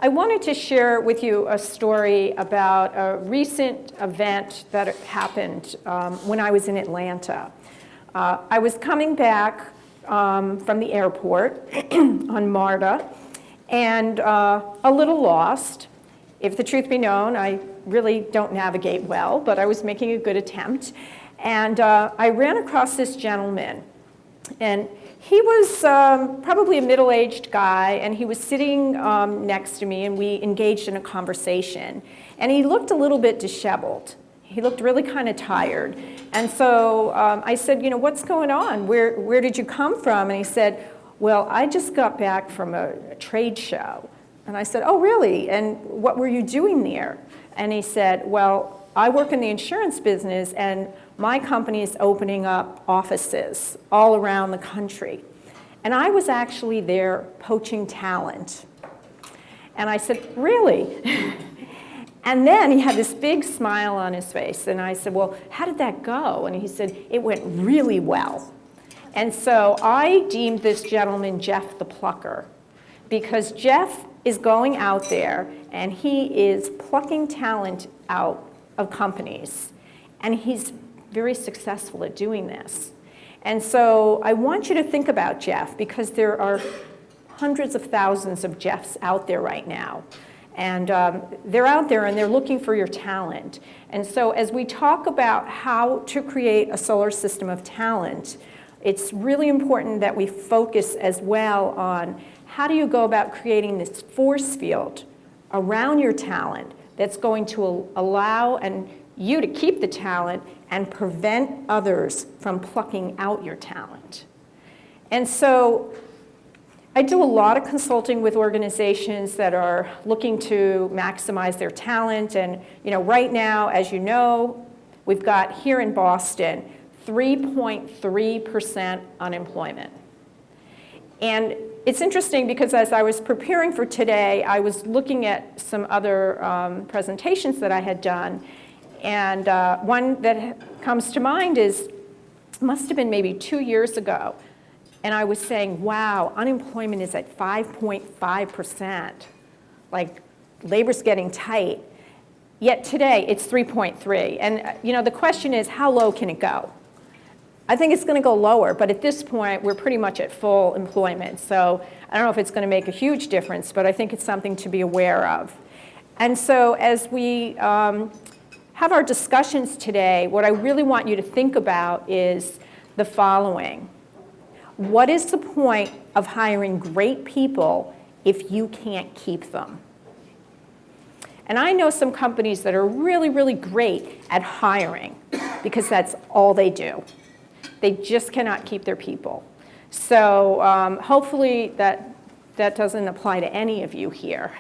I wanted to share with you a story about a recent event that happened when I was in Atlanta. I was coming back from the airport on MARTA and a little lost. If the truth be known, I really don't navigate well, but I was making a good attempt. And I ran across this gentleman. And he was probably a middle-aged guy, and he was sitting next to me, and we engaged in a conversation. And he looked a little bit disheveled. He looked really kind of tired. And so I said, you know, what's going on? Where did you come from? And he said, well, I just got back from a trade show. And I said, oh, really? And what were you doing there? And he said, well, I work in the insurance business, and my company is opening up offices all around the country. And I was actually there poaching talent. And I said, really? And then he had this big smile on his face. And I said, well, how did that go? And he said, it went really well. And so I deemed this gentleman Jeff the Plucker, because Jeff is going out there and he is plucking talent out of companies. And he's very successful at doing this. And so I want you to think about Jeff, because there are hundreds of thousands of Jeffs out there right now. And they're out there and they're looking for your talent. And so as we talk about how to create a solar system of talent, it's really important that we focus as well on how do you go about creating this force field around your talent that's going to allow you to keep the talent and prevent others from plucking out your talent. And so I do a lot of consulting with organizations that are looking to maximize their talent. And right now, as you know, we've got here in Boston 3.3% unemployment. And it's interesting because as I was preparing for today, I was looking at some other presentations that I had done. And one that comes to mind must have been maybe 2 years ago. And I was saying, wow, unemployment is at 5.5%. Like, labor's getting tight. Yet today, it's 3.3. And the question is, how low can it go? I think it's going to go lower, but at this point, we're pretty much at full employment. So I don't know if it's going to make a huge difference, but I think it's something to be aware of. And so as we have our discussions today, what I really want you to think about is the following. What is the point of hiring great people if you can't keep them? And I know some companies that are really, really great at hiring because that's all they do. They just cannot keep their people. So hopefully that doesn't apply to any of you here.